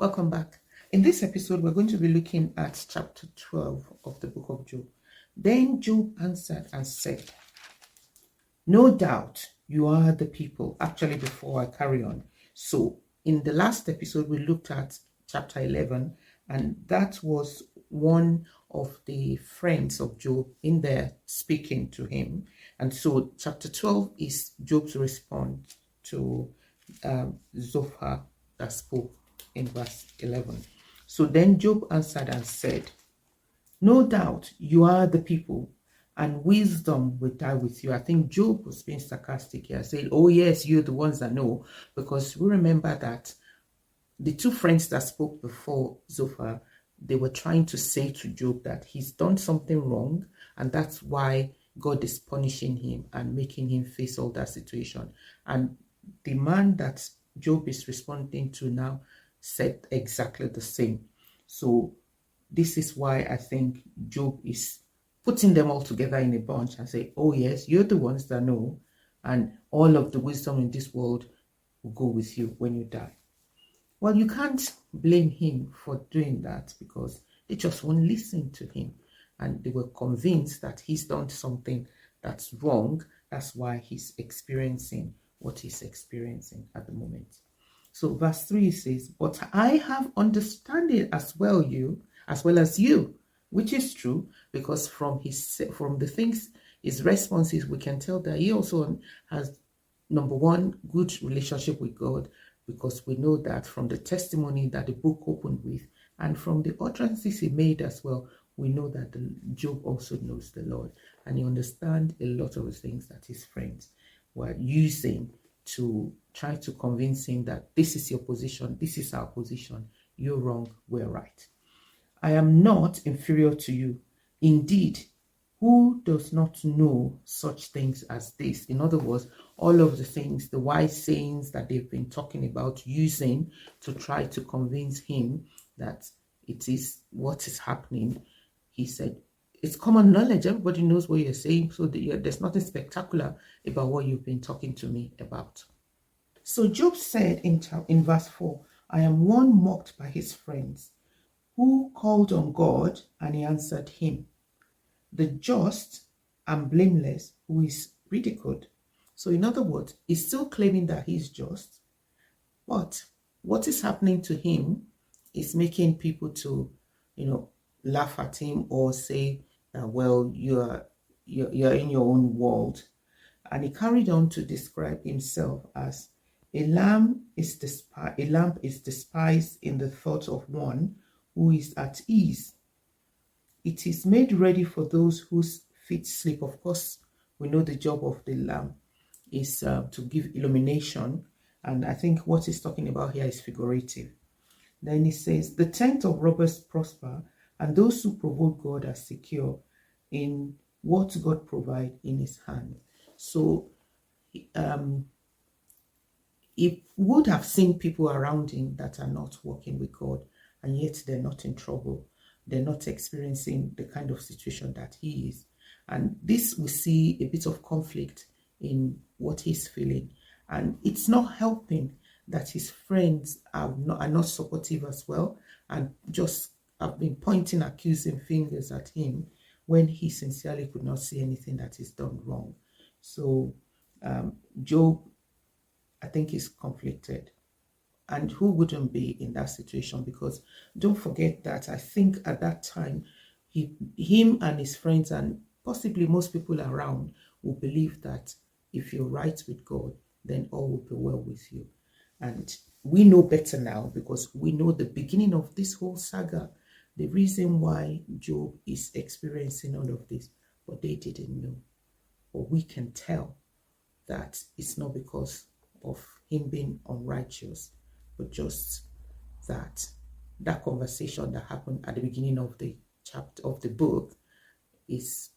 Welcome back. In this episode, we're going to be looking at chapter 12 of the book of Job. Then Job answered and said, "No doubt you are the people." Actually, before I carry on, so in the last episode, we looked at chapter 11, and that was one of the friends of Job in there speaking to him. And so chapter 12 is Job's response to Zophar that spoke in verse 11. So then Job answered and said, "No doubt you are the people, and wisdom will die with you." I think Job was being sarcastic here, saying, "Oh yes, you're the ones that know," because we remember that the two friends that spoke before Zophar, they were trying to say to Job that he's done something wrong, and that's why God is punishing him and making him face all that situation. And the man that Job is responding to now said exactly the same. So this is why I think Job is putting them all together in a bunch and say, "Oh yes, you're the ones that know, and all of the wisdom in this world will go with you when you die." Well, you can't blame him for doing that because they just won't listen to him. And they were convinced that he's done something that's wrong. That's why he's experiencing what he's experiencing at the moment. So verse 3 says, "But I have understanding as well as you," which is true, because from the things, his responses, we can tell that he also has, number one, good relationship with God, because we know that from the testimony that the book opened with, and from the utterances he made as well, we know that Job also knows the Lord, and he understands a lot of the things that his friends were using to try to convince him that this is your position, this is our position, you're wrong, we're right. "I am not inferior to you. Indeed, who does not know such things as this?" In other words, all of the things, the wise sayings that they've been talking about, using to try to convince him that it is what is happening. He said, "It's common knowledge. Everybody knows what you're saying. So there's nothing spectacular about what you've been talking to me about." So Job said in verse 4, "I am one mocked by his friends, who called on God and he answered him. The just and blameless, who is ridiculed." So in other words, he's still claiming that he's just, but what is happening to him is making people to, laugh at him or say that, well, you're in your own world. And he carried on to describe himself as a lamb is despised in the thought of one who is at ease. It is made ready for those whose feet sleep. Of course, we know the job of the lamb is to give illumination. And I think what he's talking about here is figurative. Then he says, "The tent of robbers prosper, and those who provoke God are secure in what God provides in his hand." So he would have seen people around him that are not working with God, and yet they're not in trouble. They're not experiencing the kind of situation that he is. And this, we see a bit of conflict in what he's feeling. And it's not helping that his friends are not supportive as well, and just have been pointing accusing fingers at him when he sincerely could not see anything that is done wrong. So Job, I think, is conflicted. And who wouldn't be in that situation? Because don't forget that I think at that time, him and his friends, and possibly most people around, will believe that if you're right with God, then all will be well with you. And we know better now, because we know the beginning of this whole saga, the reason why Job is experiencing all of this, but they didn't know. But we can tell that it's not because of him being unrighteous, but just that conversation that happened at the beginning of the chapter of the book is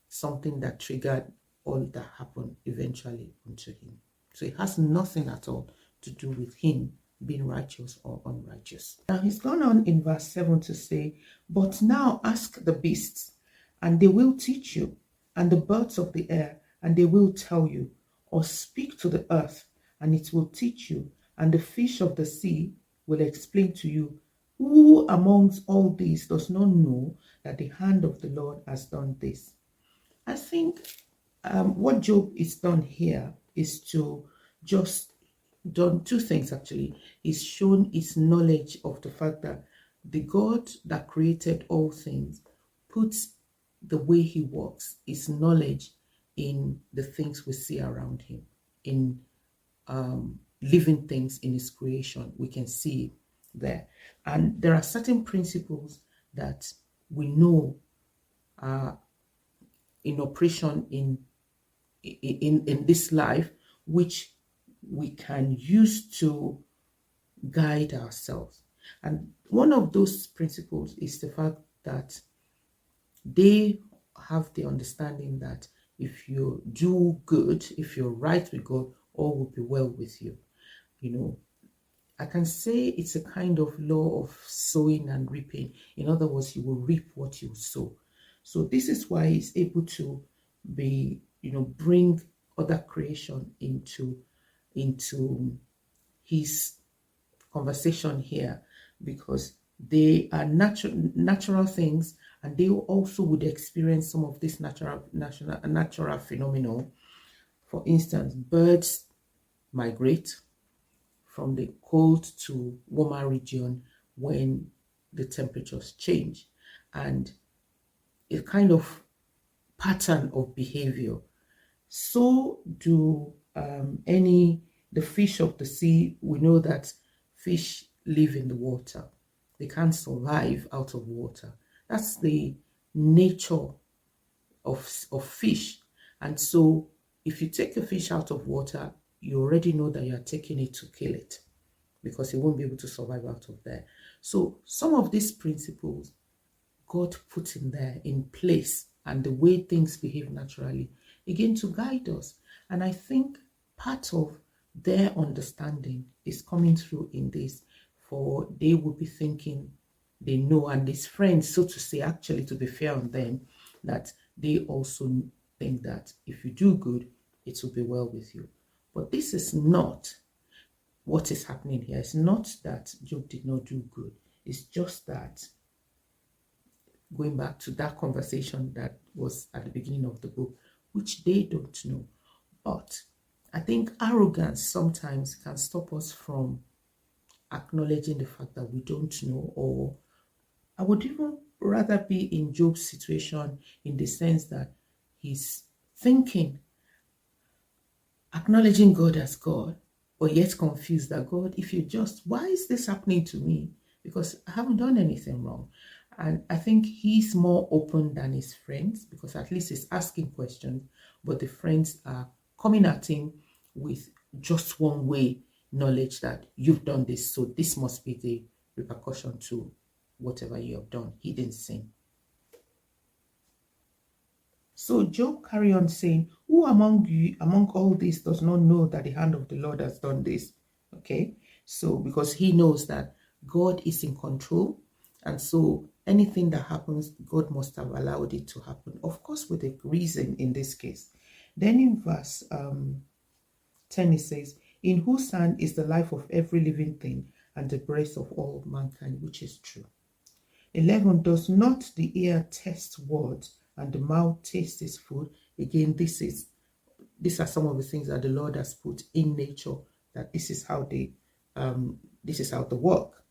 something that triggered all that happened eventually unto him. So it has nothing at all to do with him being righteous or unrighteous. Now he's gone on in verse 7 to say, "But now ask the beasts, and they will teach you, and the birds of the air, and they will tell you, or speak to the earth, and it will teach you, and the fish of the sea, will explain to you, who amongst all these does not know that the hand of the Lord has done this? I think what Job is done here is to just done two things actually. He's shown his knowledge of the fact that the God that created all things puts the way he works, his knowledge, in the things we see around him, in living things in his creation. We can see it there. And there are certain principles that we know are in operation in this life, which we can use to guide ourselves. And one of those principles is the fact that they have the understanding that if you do good, if you're right with God, all will be well with you. You know, I can say it's a kind of law of sowing and reaping. In other words, you will reap what you sow. So this is why he's able to be, bring other creation into his conversation here, because they are natural things, and they also would experience some of this natural phenomenon. For instance, birds migrate from the cold to warmer region when the temperatures change, and a kind of pattern of behavior. So do the fish of the sea. We know that fish live in the water. They can't survive out of water. That's the nature of fish. And so if you take a fish out of water, you already know that you're taking it to kill it, because it won't be able to survive out of there. So some of these principles God put in there in place, and the way things behave naturally, again, to guide us. And I think part of their understanding is coming through in this, for they will be thinking they know, and these friends, so to say, actually, to be fair on them, that they also think that if you do good, it will be well with you. But this is not what is happening here. It's not that Job did not do good. It's just that, going back to that conversation that was at the beginning of the book, which they don't know. But I think arrogance sometimes can stop us from acknowledging the fact that we don't know, or I would even rather be in Job's situation, in the sense that he's thinking, acknowledging God as God, but yet confused that, God, if you just, why is this happening to me? Because I haven't done anything wrong. And I think he's more open than his friends, because at least he's asking questions, but the friends are coming at him with just one way knowledge that you've done this, so this must be the repercussion to whatever you have done, hidden sin. So Job carry on saying, who among you, among all this, does not know that the hand of the Lord has done this? Okay, so because he knows that God is in control, and so anything that happens, God must have allowed it to happen, of course with a reason in this case. Then in verse 10 it says, in whose hand is the life of every living thing, and the breath of all mankind, which is true. 11, does not the ear taste words, and the mouth taste his food? Again, these are some of the things that the Lord has put in nature, that this is how they work.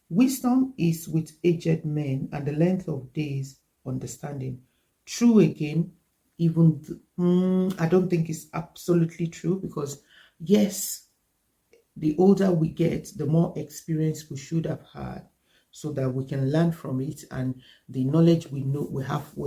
Wisdom is with aged men, and the length of days understanding. True again, even I don't think it's absolutely true, because yes, the older we get, the more experience we should have had, so that we can learn from it, and the knowledge we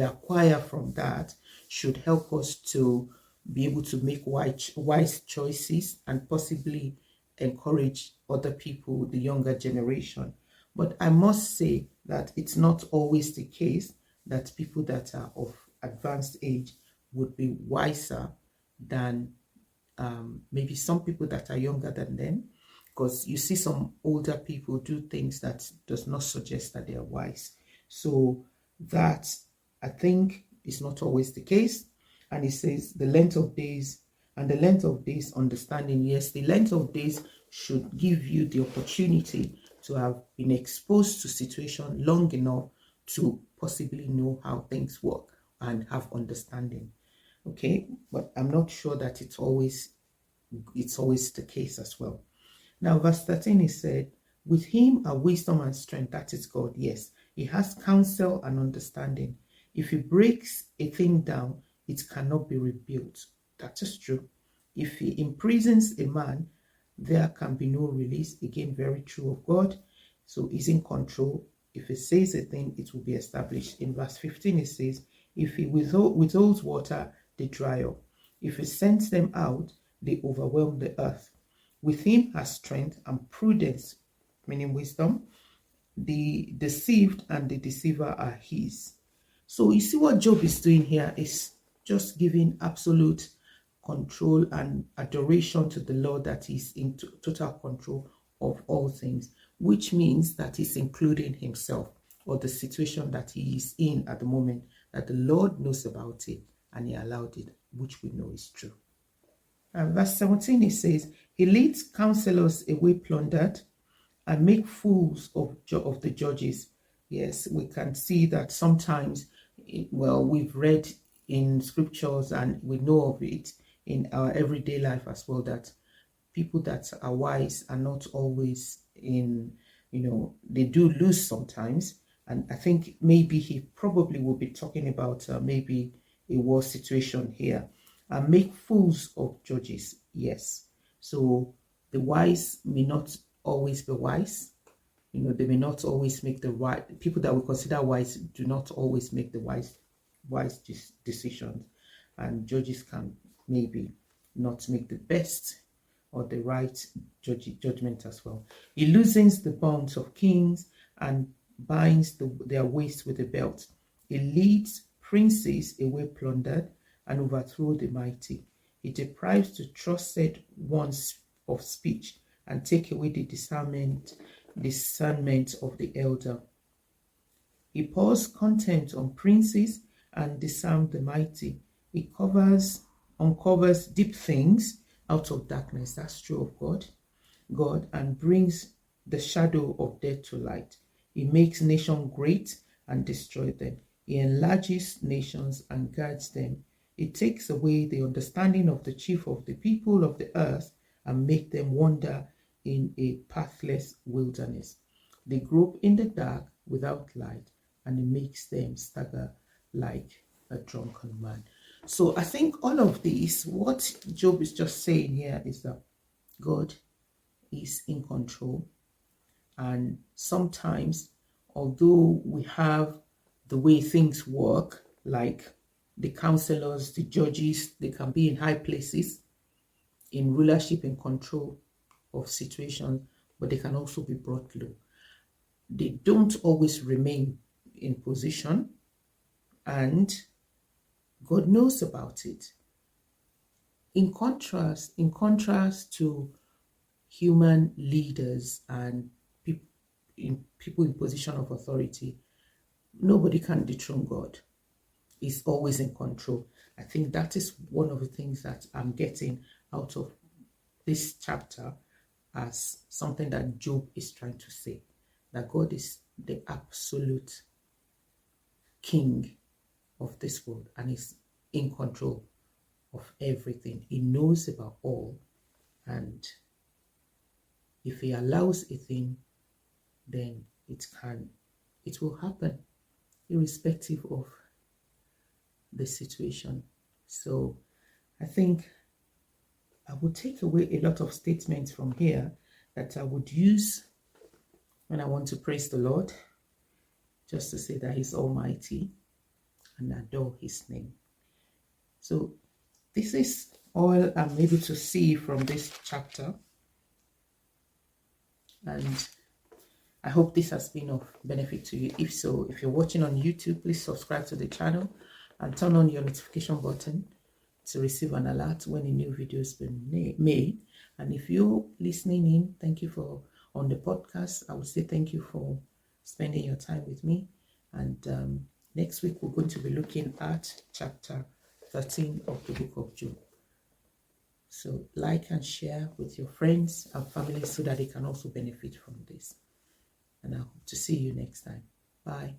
acquire from that should help us to be able to make wise choices, and possibly encourage other people, the younger generation. But I must say that it's not always the case that people that are of advanced age would be wiser than maybe some people that are younger than them, because you see some older people do things that does not suggest that they are wise. So that, I think, is not always the case. And it says the length of days, and the length of days understanding. Yes, the length of days should give you the opportunity to have been exposed to situation long enough to possibly know how things work and have understanding. Okay, but I'm not sure that it's always the case as well. Now, verse 13 is said, with him are wisdom and strength, that is God. Yes, he has counsel and understanding. If he breaks a thing down, it cannot be rebuilt. That is true. If he imprisons a man, there can be no release. Again, very true of God. So he's in control. If he says a thing, it will be established. In verse 15, it says, if he withholds water, they dry up. If he sends them out, they overwhelm the earth. With him are strength and prudence, meaning wisdom. The deceived and the deceiver are his. So you see what Job is doing here is just giving absolute control and adoration to the Lord, that he's in total control of all things, which means that he's including himself or the situation that he is in at the moment, that the Lord knows about it and he allowed it, which we know is true. And verse 17, it says, he leads counselors away plundered and make fools of the judges. Yes, we can see that sometimes, well, we've read in scriptures and we know of it in our everyday life as well, that people that are wise are not always in, they do lose sometimes. And I think maybe he probably will be talking about maybe a war situation here. And make fools of judges. Yes. So the wise may not always be wise. They may not always make the right. People that we consider wise do not always make the wise decisions. And judges can maybe not make the best or the right judgment as well. He loosens the bonds of kings and binds their waist with a belt. He leads princes away plundered and overthrow the mighty. He deprives the trusted ones of speech and take away the discernment of the elder. He pours contempt on princes and disarms the mighty. He uncovers deep things out of darkness. That's true of God, and brings the shadow of death to light. He makes nations great and destroys them. He enlarges nations and guards them. It takes away the understanding of the chief of the people of the earth and make them wander in a pathless wilderness. They grope in the dark without light, and it makes them stagger like a drunken man. So I think all of this, what Job is just saying here is that God is in control. And sometimes, although we have the way things work, like the counselors, the judges, they can be in high places, in rulership and control of situations, but they can also be brought low. They don't always remain in position, and God knows about it. In contrast to human leaders and people in position of authority, nobody can dethrone God. He's always in control. I think that is one of the things that I'm getting out of this chapter as something that Job is trying to say, that God is the absolute king of this world and is in control of everything. He knows about all, and if he allows a thing, then it will happen irrespective of the situation. So I think I would take away a lot of statements from here that I would use when I want to praise the Lord, just to say that he's almighty and adore his name. So this is all I'm able to see from this chapter, and I hope this has been of benefit to you. If so, if you're watching on YouTube, please subscribe to the channel and turn on your notification button to receive an alert when a new video has been made. And if you're listening in, thank you for on the podcast. I would say thank you for spending your time with me. And next week, we're going to be looking at chapter 13 of the book of Job. So like and share with your friends and family so that they can also benefit from this. And I hope to see you next time. Bye.